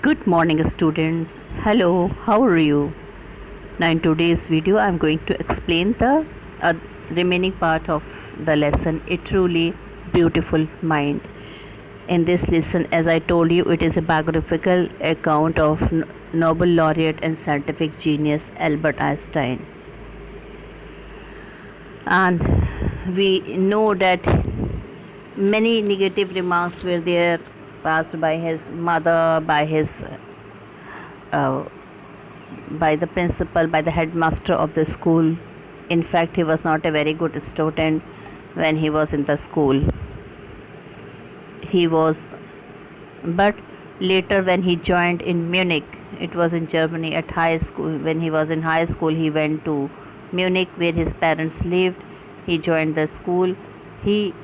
Good morning, students. Hello, how are you? Now, in today's video, I'm going to explain the remaining part of the lesson, A Truly Beautiful Mind. In this lesson, as I told you, it is a biographical account of Nobel laureate and scientific genius Albert Einstein. And we know that many negative remarks were there passed by his mother, by the principal, by the headmaster of the school. In fact, he was not a very good student when he was in the school. But later when he joined in Munich, it was in Germany at high school. When he was in high school, he went to Munich where his parents lived. He joined the school. He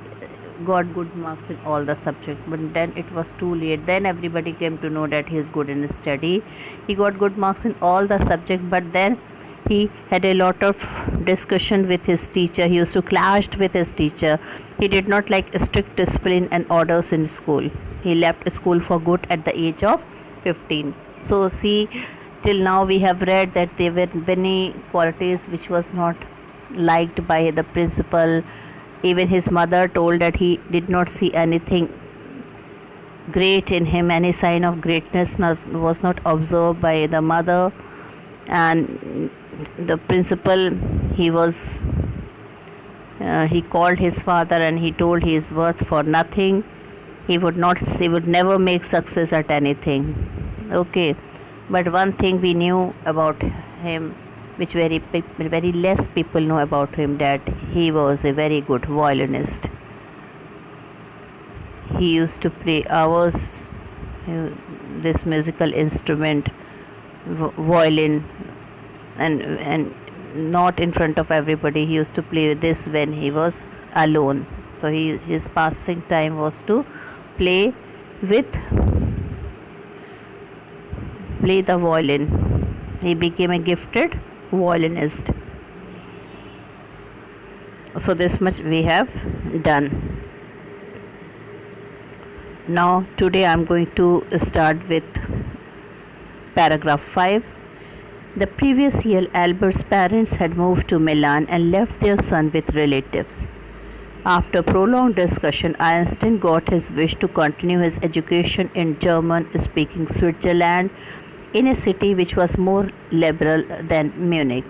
got good marks in all the subjects, but then it was too late. Then everybody came to know that he is good in study. He got good marks in all the subjects, but then he had a lot of discussion with his teacher. He used to clash with his teacher. He did not like strict discipline and orders in school. He left school for good at the age of 15. So see, till now we have read that there were many qualities which was not liked by the principal. Even his mother told that he did not see anything great in him. Any sign of greatness was not observed by the mother. And the principal, he called his father and he told he is worth for nothing. He would never make success at anything. Okay, but one thing we knew about him, which very less people know about him, that he was a very good violinist. He used to play hours this musical instrument, violin, and not in front of everybody. He used to play this when he was alone. So his passing time was to play the violin. He became a gifted violinist. So this much we have done. Now today I am going to start with paragraph 5. The previous year, Albert's parents had moved to Milan and left their son with relatives. After prolonged discussion, Einstein got his wish to continue his education in German-speaking Switzerland, in a city which was more liberal than Munich.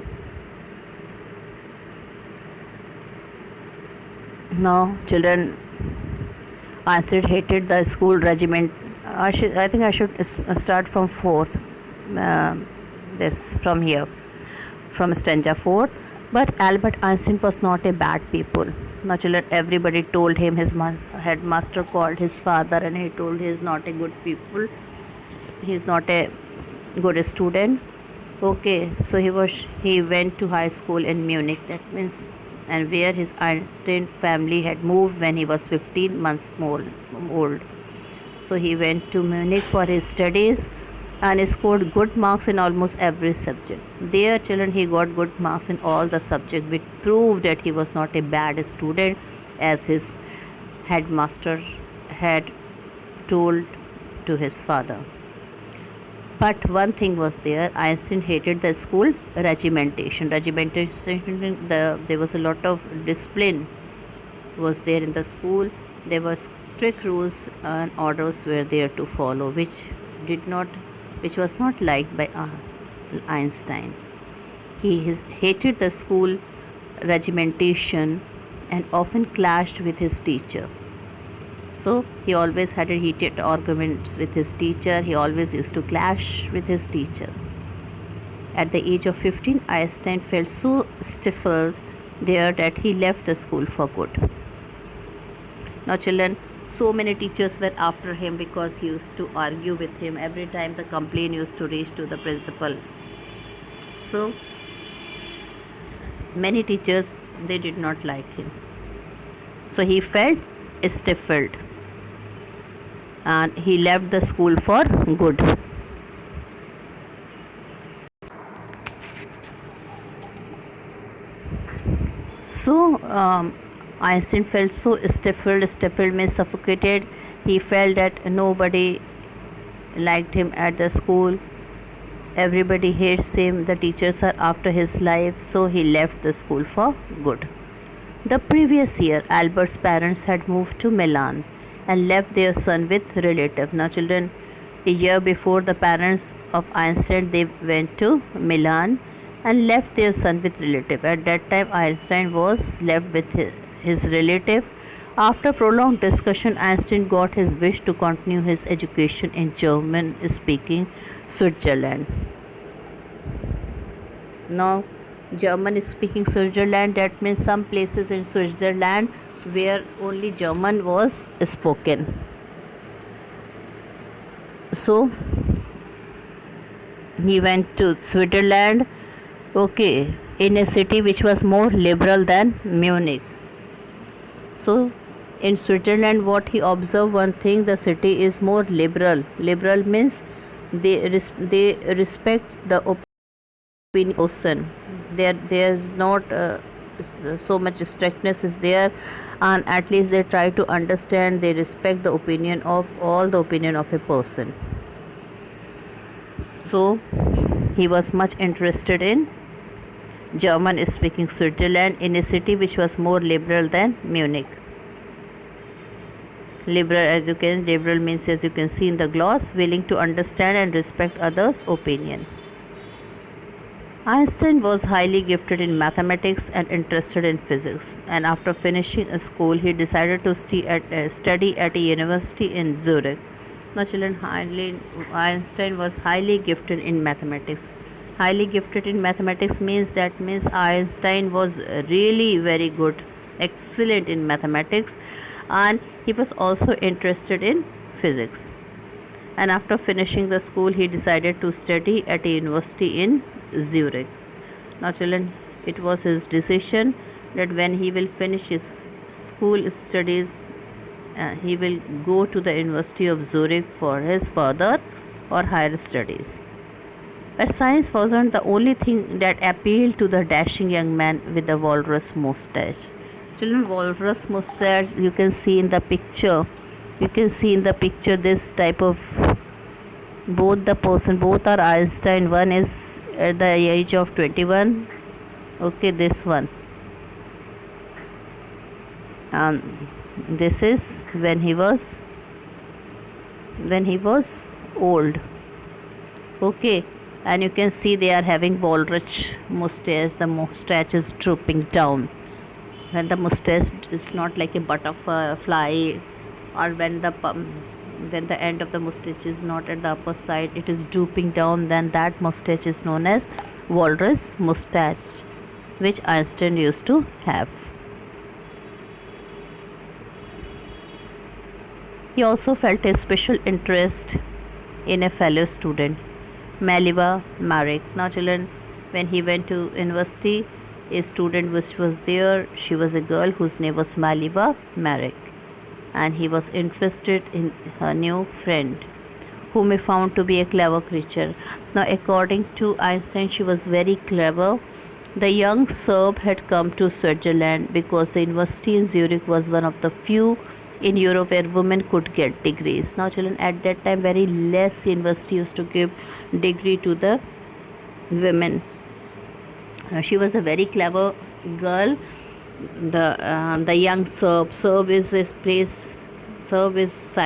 Now, children, Einstein hated the school regiment. I think I should start from fourth. From here, from stanza 4. But Albert Einstein was not a bad people. Now, children, everybody told him. His headmaster called his father and he told he is not a good people. He is not a good student. Okay, so he went to high school in Munich, that means, and where his Einstein family had moved when he was 15 months old. So he went to Munich for his studies and scored good marks in almost every subject. There, children, he got good marks in all the subjects, which proved that he was not a bad student, as his headmaster had told to his father. But one thing was there. Einstein hated the school regimentation. There was a lot of discipline was there in the school. There were strict rules and orders were there to follow, which was not liked by Einstein. He hated the school regimentation and often clashed with his teacher. So he always had heated arguments with his teacher. He always used to clash with his teacher. At the age of 15, Einstein felt so stifled there that he left the school for good. Now, children, so many teachers were after him because he used to argue with him. Every time the complaint used to reach to the principal. So many teachers, they did not like him. So he felt stifled and he left the school for good. So Einstein felt so stifled means suffocated. He felt that nobody liked him at the school. Everybody hates him. The teachers are after his life, so he left the school for good. The previous year, Albert's parents had moved to Milan and left their son with relative. Now, children, a year before, the parents of Einstein they went to Milan and left their son with relative. At that time, Einstein was left with his relative. After prolonged discussion, Einstein got his wish to continue his education in German-speaking Switzerland. Now, German-speaking Switzerland, that means some places in Switzerland where only German was spoken. So he went to Switzerland, okay, in a city which was more liberal than Munich. So in Switzerland, what he observed one thing, the city is more liberal. Liberal means they respect the opinion person. There's not so much strictness is there, and at least they try to understand, they respect the opinion of all the opinion of a person. So he was much interested in German speaking Switzerland in a city which was more liberal than Munich. Liberal means, as you can see in the gloss, willing to understand and respect others' opinion. Einstein was highly gifted in mathematics and interested in physics, and after finishing school, he decided to study at a university in Zurich. Now, children, Einstein was highly gifted in mathematics. Highly gifted in mathematics means Einstein was really very good, excellent in mathematics, and he was also interested in physics. And after finishing the school, he decided to study at a university in Zurich. Now, children, it was his decision that when he will finish his school studies, he will go to the University of Zurich for his further or higher studies. But science wasn't the only thing that appealed to the dashing young man with the walrus mustache. Children, walrus mustache, you can see in the picture. You can see in the picture this type of both are Einstein. One is at the age of 21. Okay, this one. This is when he was old. Okay, and you can see they are having walrus mustache. The mustache is drooping down. When the mustache is not like a butterfly, or when the end of the mustache is not at the upper side, it is drooping down, then that mustache is known as walrus mustache, which Einstein used to have. He also felt a special interest in a fellow student, Maliva Marek. Now, children, when he went to university, a student which was there, she was a girl whose name was Maliva Marek, and he was interested in her new friend, whom he found to be a clever creature. Now, according to Einstein, she was very clever. The young Serb had come to Switzerland because the university in Zurich was one of the few in Europe where women could get degrees. Now, children, at that time, very less university used to give degree to the women. She was a very clever girl. The young Serb. Serb is this place. Serb is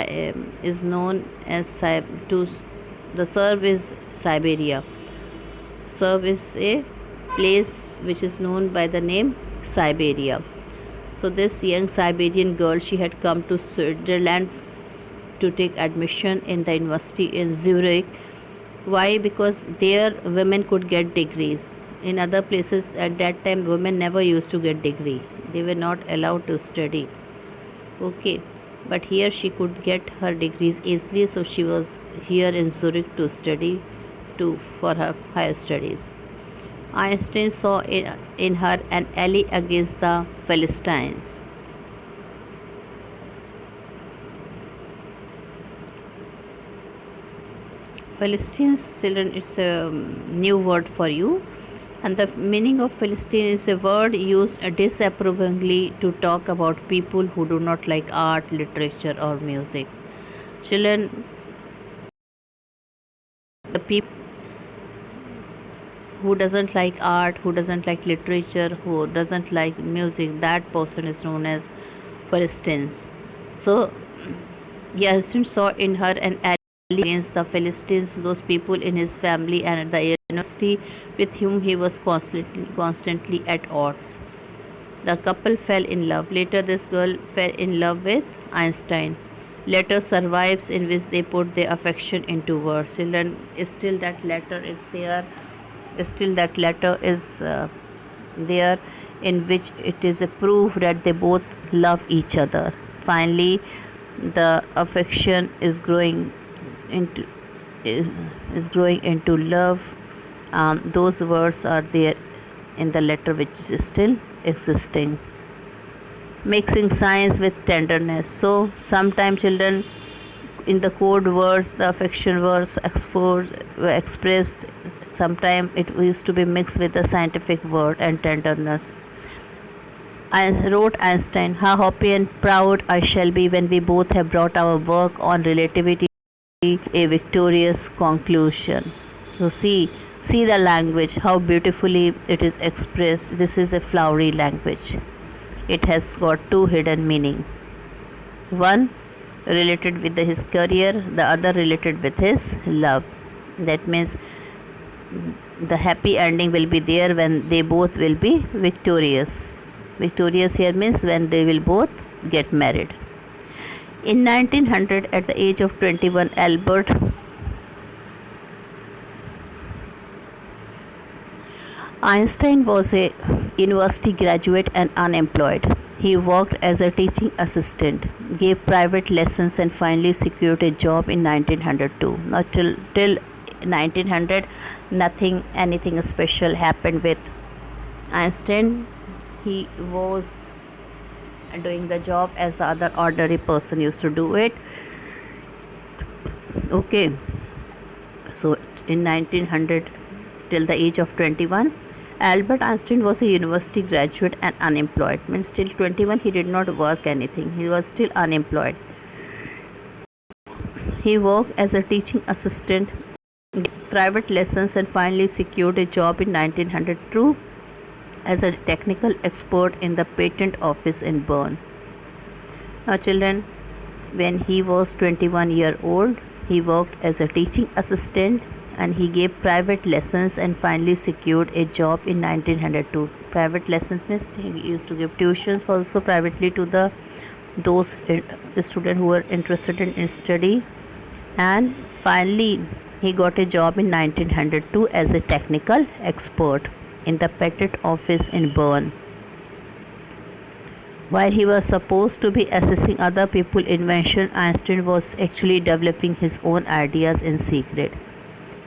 known as the Serb is Siberia. Serb is a place which is known by the name Siberia. So this young Siberian girl, she had come to Switzerland to take admission in the university in Zurich. Why? Because there women could get degrees. In other places at that time, women never used to get degree. They were not allowed to study. Okay, but here she could get her degrees easily. So she was here in Zurich to study for her higher studies. Einstein saw in her an ally against the Philistines. Philistines, children, it's a new word for you. And the meaning of Philistine is a word used disapprovingly to talk about people who do not like art, literature, or music. Children, people who doesn't like art, who doesn't like literature, who doesn't like music, that person is known as Philistines. So Yasin saw in her an ally against the Philistines, those people in his family and at the university with whom he was constantly at odds. The couple fell in love. Later, this girl fell in love with Einstein. Letter survives in which they put their affection into words. Children, still that letter is there. Still that letter is there, in which it is a proof that they both love each other. Finally, the affection is growing into growing into love. Those words are there in the letter, which is still existing. Mixing science with tenderness. So sometimes children, in the code words, the affection words were expressed. Sometimes it used to be mixed with the scientific word and tenderness. I wrote Einstein, how happy and proud I shall be when we both have brought our work on relativity a victorious conclusion. So see the language, how beautifully it is expressed. This is a flowery language. It has got two hidden meaning. One related with his career, the other related with his love. That means the happy ending will be there when they both will be victorious. Victorious here means when they will both get married. In 1900, at the age of 21, Albert Einstein was a university graduate and unemployed. He worked as a teaching assistant, gave private lessons, and finally secured a job in 1902. Now, till 1900, anything special happened with Einstein. He was doing the job as the other ordinary person used to do it. Okay, so in 1900, till the age of 21, Albert Einstein was a university graduate and unemployed. Means till 21 he did not work anything. He was still unemployed. He worked as a teaching assistant, private lessons, and finally secured a job in 1902 as a technical expert in the patent office in Bern. Now children, when he was 21-year old, he worked as a teaching assistant and he gave private lessons and finally secured a job in 1902. Private lessons means he used to give tuitions also privately to those students who were interested in study, and finally he got a job in 1902 as a technical expert in the patent office in Bern. While he was supposed to be assessing other people's invention, Einstein was actually developing his own ideas in secret.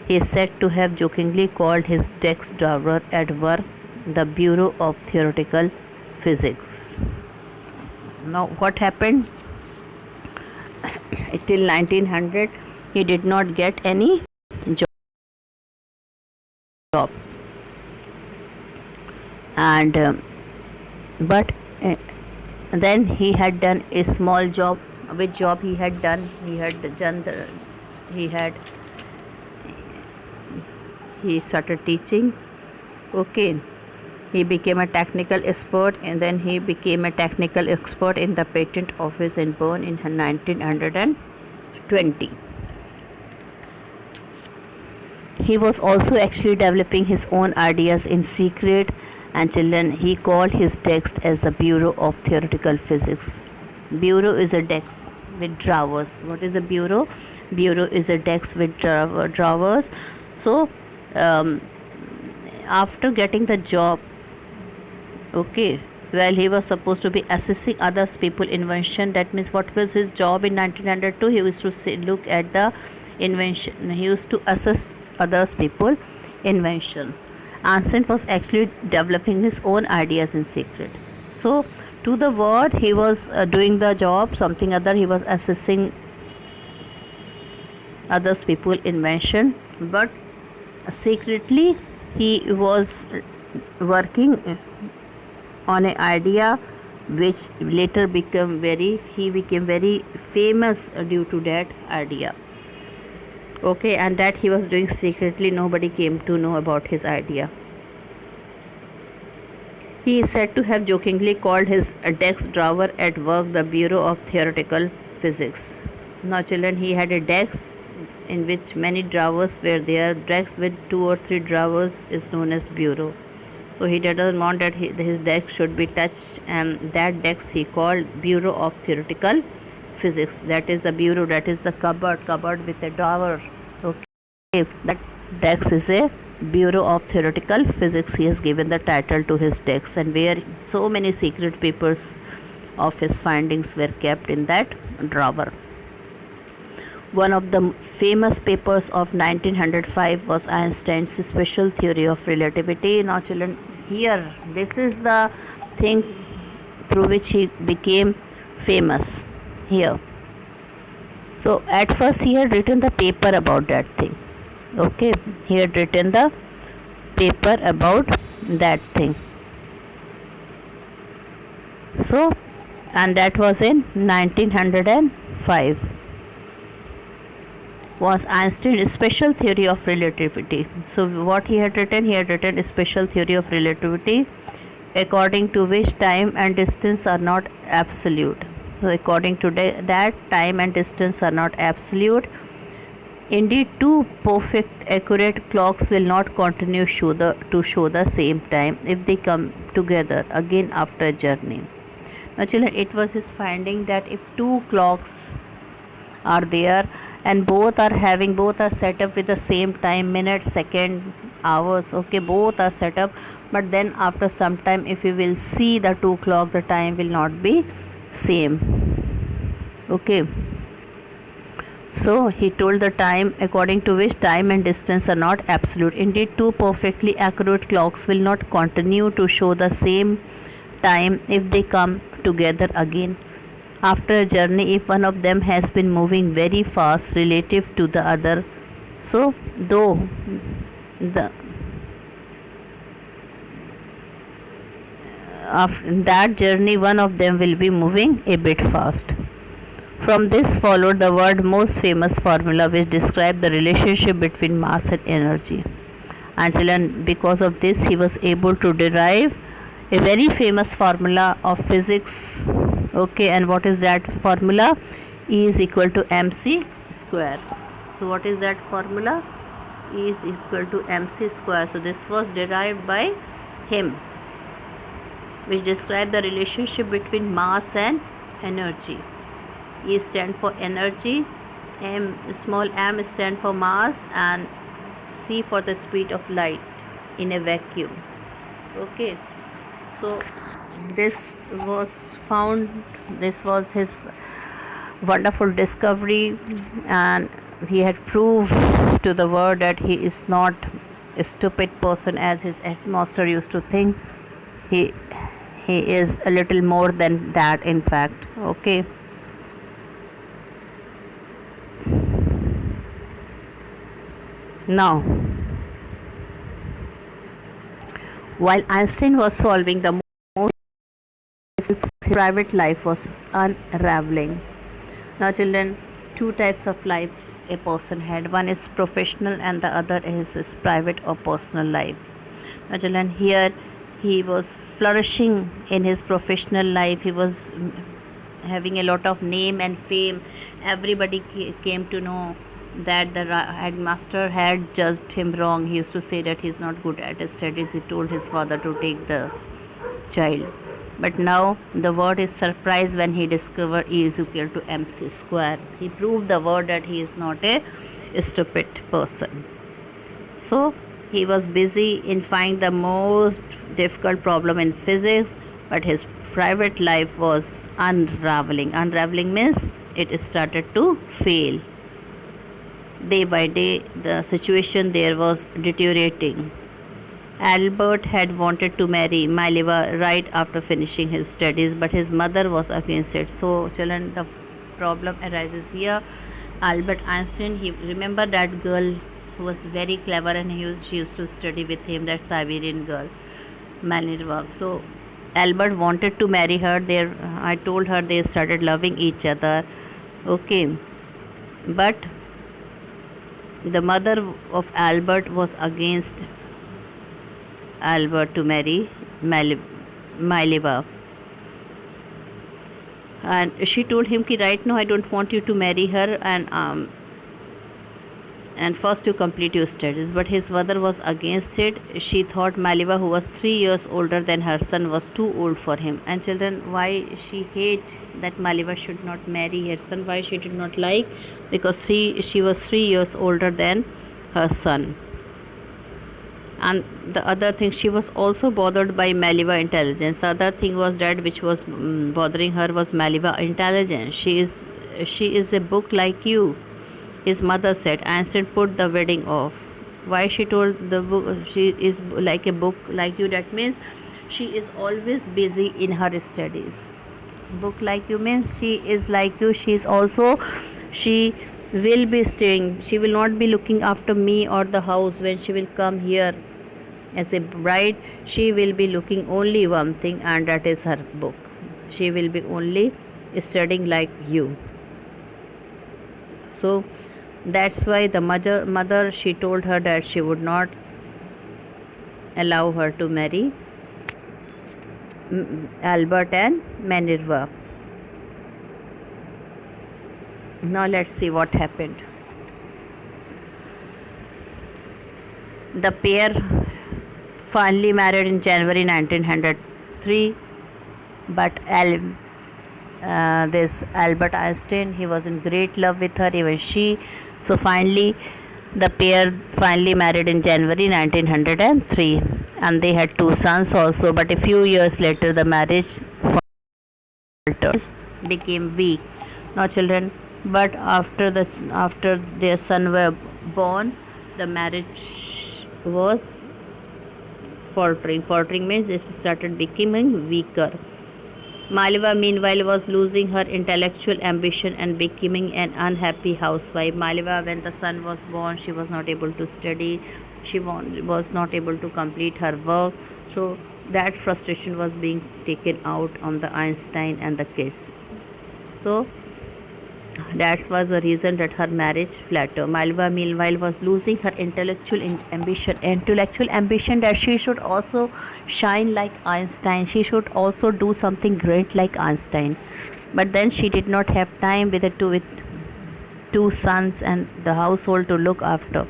He is said to have jokingly called his desk drawer at work the Bureau of Theoretical Physics. Now what happened? Till 1900 he did not get any job, and but then he had done a small job. Which job he had done? He started teaching. Okay, he became a technical expert, and then he became a technical expert in the patent office in Bern in 1920. He was also actually developing his own ideas in secret, and children, he called his desk as the Bureau of Theoretical Physics. Bureau is a desk with drawers. What is a bureau? Bureau is a desk with drawers. So after getting the job, okay, well, he was supposed to be assessing others people invention. That means what was his job in 1902? He used to look at the invention. He used to assess others people invention. Einstein was actually developing his own ideas in secret. So to the word, he was doing the job, something other, he was assessing others people invention, but secretly he was working on an idea which later became very famous due to that idea. Okay, and that he was doing secretly. Nobody came to know about his idea. He is said to have jokingly called his desk drawer at work the Bureau of Theoretical Physics. Now, children, he had a desk in which many drawers were there. Desk with 2 or 3 drawers is known as bureau. So he doesn't want that his desk should be touched, and that desk he called Bureau of Theoretical Physics. That is a bureau, that is a cupboard with a drawer. Okay, that desk is a Bureau of Theoretical Physics. He has given the title to his desk, and where so many secret papers of his findings were kept in that drawer. One of the famous papers of 1905 was Einstein's special theory of relativity. Now, children, here this is the thing through which he became famous. Here, so at first he had written the paper about that thing. Okay, he had written the paper about that thing. So, and that was in 1905. Was Einstein's special theory of relativity. So what he had written a special theory of relativity, according to which time and distance are not absolute. So according to that, time and distance are not absolute. Indeed, two perfect accurate clocks will not continue to show the same time if they come together again after a journey. Now, children, it was his finding that if two clocks are there and both are set up with the same time, minutes, second, hours, okay, both are set up, but then after some time if you will see the two clock, the time will not be same. Okay, so he told the time according to which time and distance are not absolute. Indeed, two perfectly accurate clocks will not continue to show the same time if they come together again after a journey, if one of them has been moving very fast relative to the other. So though the after that journey one of them will be moving a bit fast. From this followed the world's most famous formula which described the relationship between mass and energy. And because of this he was able to derive a very famous formula of physics. Okay, and what is that formula? E is equal to mc square. So what is that formula? E is equal to mc square. So this was derived by him, which described the relationship between mass and energy. E stand for energy, small m stand for mass, and c for the speed of light in a vacuum. Okay, so this was his wonderful discovery, and he had proved to the world that he is not a stupid person as his headmaster used to think. He is a little more than that, in fact. Okay, now while Einstein was solving the most, his private life was unraveling. Now, children, two types of life a person had. One is professional and the other is his private or personal life. Now, children, here he was flourishing in his professional life. He was having a lot of name and fame. Everybody came to know that the headmaster had judged him wrong. He used to say that he is not good at his studies. He told his father to take the child. But now the world is surprised when he discovered E is equal to mc square. He proved the world that he is not a stupid person. So he was busy in finding the most difficult problem in physics, but his private life was unraveling. Unraveling means it started to fail. Day by day, the situation there was deteriorating. Albert had wanted to marry Mileva right after finishing his studies, but his mother was against it. So, children, the problem arises here. Albert Einstein, he remember that girl who was very clever, and she used to study with him, that Siberian girl, Minerva. So, Albert wanted to marry her. I told her they started loving each other. Okay, but The mother of Albert was against Albert to marry Mileva, and she told him ki right now I don't want you to marry her, and first you complete your studies. But his mother was against it. She thought Maliva, who was 3 years older than her son, was too old for him. And children, why she hate that Maliva should not marry her son? Why she did not like? Because she was 3 years older than her son. And the other thing, she was also bothered by Maliva intelligence. The other thing was that which was bothering her was Maliva intelligence. She is a book like you, his mother said. Einstein put the wedding off. Why she told the book she is like a book like you? That means she is always busy in her studies. Book like you means she is like you. She will be staying. She will not be looking after me or the house. When she will come here as a bride, she will be looking only one thing, and that is her book. She will be only studying like you. So that's why the mother she told her that she would not allow her to marry Albert and Minerva. Now let's see what happened. The pair finally married in January 1903, but this Albert Einstein, he was in great love with her, even she. So finally the pair finally married in January 1903, and they had 2 sons also. But a few years later the marriage became weak. Now children, but after their son were born, the marriage was faltering means it started becoming weaker. Maliva meanwhile was losing her intellectual ambition and becoming an unhappy housewife. Maliva, when the son was born, she was not able to study, she was not able to complete her work. So that frustration was being taken out on the Einstein and the kids. So that was the reason that her marriage flattered. Maliva meanwhile was losing her intellectual ambition that she should also shine like Einstein. She should also do something great like Einstein. But then she did not have time with 2 sons and the household to look after.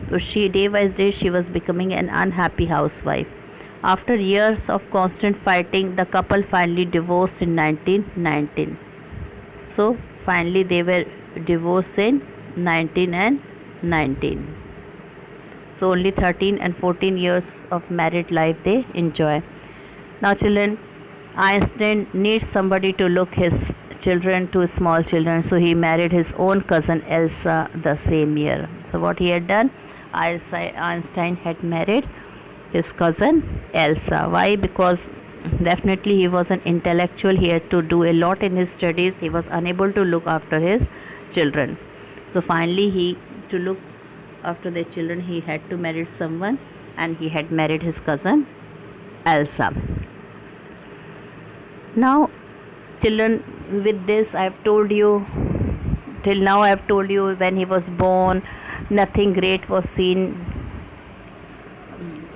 So she, day by day, she was becoming an unhappy housewife. After years of constant fighting, the couple finally divorced in 1919. So finally they were divorced in 1919. So only 13 and 14 years of married life they enjoy. Now children, Einstein needs somebody to look his children, 2 small children, so he married his own cousin Elsa the same year. So what he had done, Einstein had married his cousin Elsa. Why? Because definitely he was an intellectual, he had to do a lot in his studies, he was unable to look after his children. So finally to look after their children, he had to marry someone, and he had married his cousin Elsa. Now children, with this I have told you, till now I have told you, when he was born nothing great was seen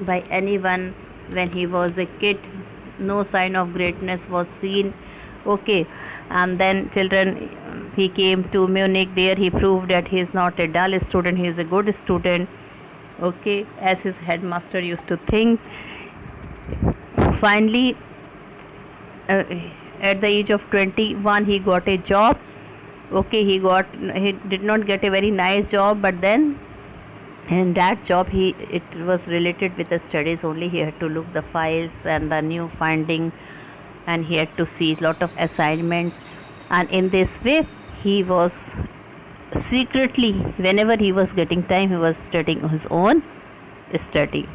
by anyone. When he was a kid, no sign of greatness was seen. Okay, and then children, he came to Munich. There he proved that he is not a dull student, he is a good student. Okay, as his headmaster used to think. Finally at the age of 21 he got a job. Okay, he did not get a very nice job, but then in that job it was related with the studies only. He had to look the files and the new finding, and he had to see a lot of assignments, and in this way he was secretly, whenever he was getting time, he was studying his own study.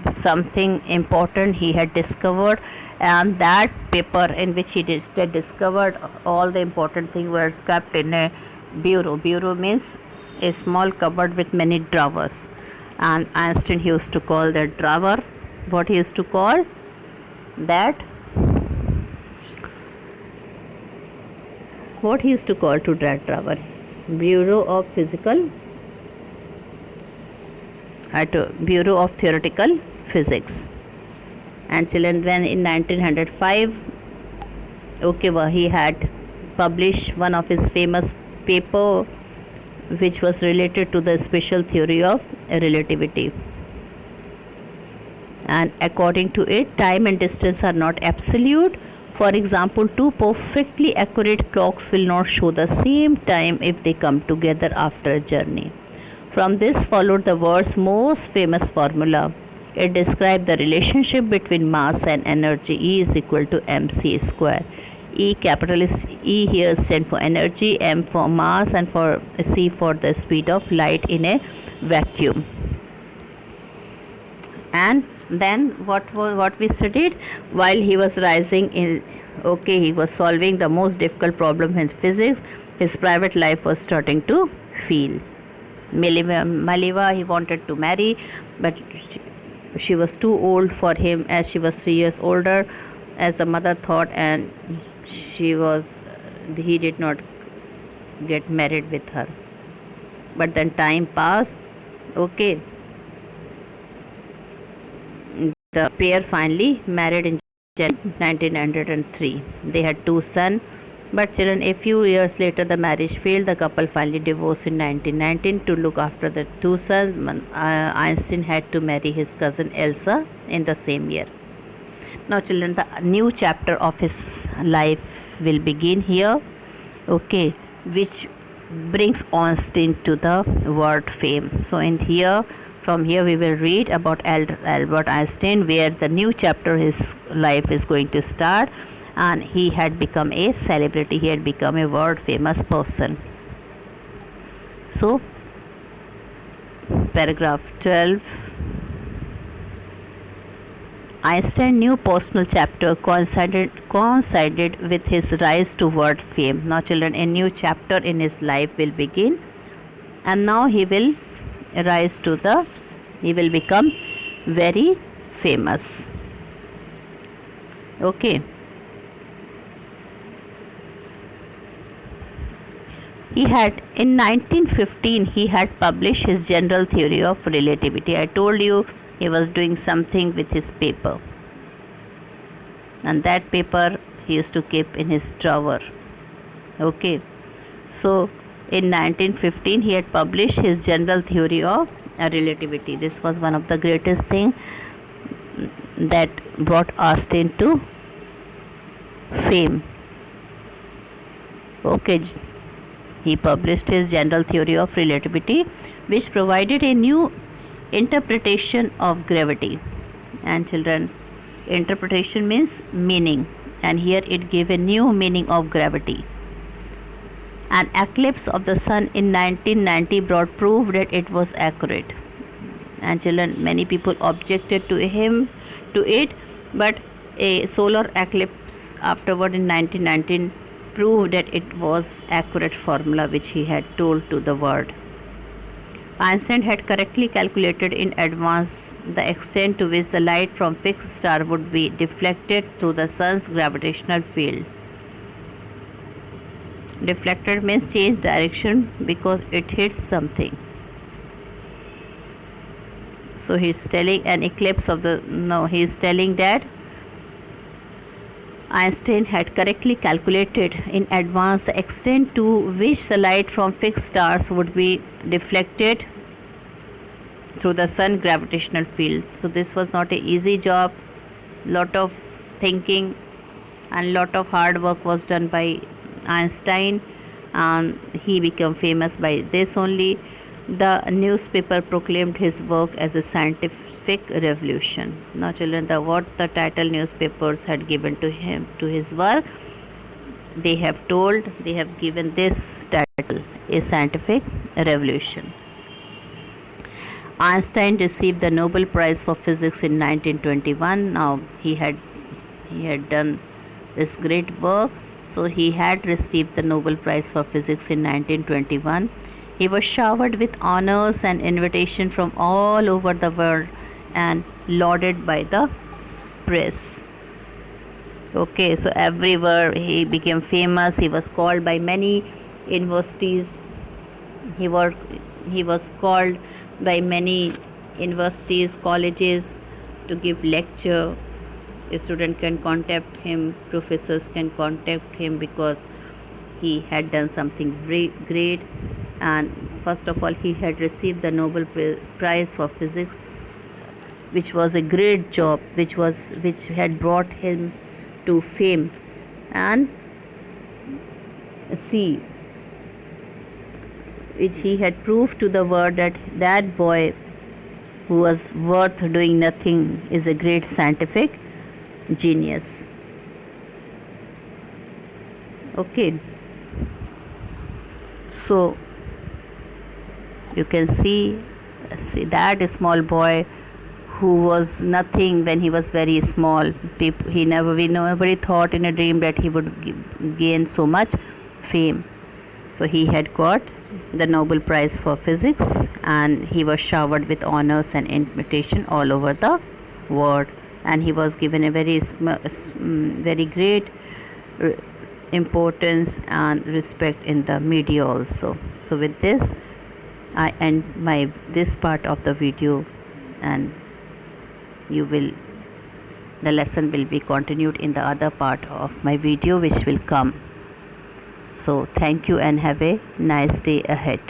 Something important he had discovered, and that paper in which he discovered all the important things was kept in a bureau. Bureau means a small cupboard with many drawers, and Einstein used to call that drawer, what he used to call that, what he used to call to that drawer, Bureau of Physical at Bureau of Theoretical Physics. And children, when in 1905, okay, well, he had published one of his famous paper which was related to the special theory of relativity. And according to it, time and distance are not absolute. For example, two perfectly accurate clocks will not show the same time if they come together after a journey. From this followed the world's most famous formula. It described the relationship between mass and energy. E is equal to mc square. E, capital is E here stands for energy, m for mass, and for c for the speed of light in a vacuum. And then what we studied while he was rising in, okay, he was solving the most difficult problem in physics. His private life was starting to feel. Maliva he wanted to marry, but she was too old for him, as she was 3 years older as the mother thought, and he did not get married with her. But then time passed, okay. The pair finally married in January 1903. They had 2 sons, but children, a few years later the marriage failed. The couple finally divorced in 1919. To look after the 2 sons, Einstein had to marry his cousin Elsa in the same year. Now children, the new chapter of his life will begin here, okay, which brings Einstein to the world fame. So from here we will read about Albert Einstein, where the new chapter his life is going to start, and he had become a celebrity. He had become a world famous person. So paragraph 12. Einstein's new personal chapter coincided with his rise to world fame. Now children, a new chapter in his life will begin, and now he will become very famous. Okay. In 1915 he had published his general theory of relativity. I told you he was doing something with his paper, and that paper he used to keep in his drawer. Okay, so in 1915 he had published his general theory of relativity. This was one of the greatest thing that brought Einstein to fame. Okay, he published his general theory of relativity, which provided a new interpretation of gravity. And children, interpretation means meaning, and here it gave a new meaning of gravity. An eclipse of the sun in 1990 brought proof that it was accurate. And children, many people objected to it, but a solar eclipse afterward in 1919 proved that it was accurate formula which he had told to the world. Einstein had correctly calculated in advance the extent to which the light from fixed star would be deflected through the sun's gravitational field. Deflected means change direction because it hits something. So he's telling that Einstein had correctly calculated in advance the extent to which the light from fixed stars would be deflected through the sun gravitational field. So this was not an easy job. Lot of thinking and lot of hard work was done by Einstein, and he became famous by this only. The newspaper proclaimed his work as a scientific revolution. Now children, what the title newspapers had given to his work, they have given this title, a scientific revolution. Einstein received the Nobel Prize for Physics in 1921. Now he had done this great work, so he had received the Nobel Prize for Physics in 1921. He was showered with honors and invitations from all over the world and lauded by the press. Okay, so everywhere he became famous. He was called by many universities. He was called by many universities, colleges to give lecture. A student can contact him, professors can contact him because he had done something very great. And first of all, he had received the Nobel Prize for Physics, which was a great job, which had brought him to fame. And see, he had proved to the world that that boy who was worth doing nothing is a great scientific genius. Okay, so you can see that small boy who was nothing when he was very small. Nobody thought in a dream that he would gain so much fame. So he had got the Nobel Prize for Physics, and he was showered with honors and invitation all over the world, and he was given a very great importance and respect in the media also. So with this, I end this part of the video, and the lesson will be continued in the other part of my video which will come. So thank you and have a nice day ahead.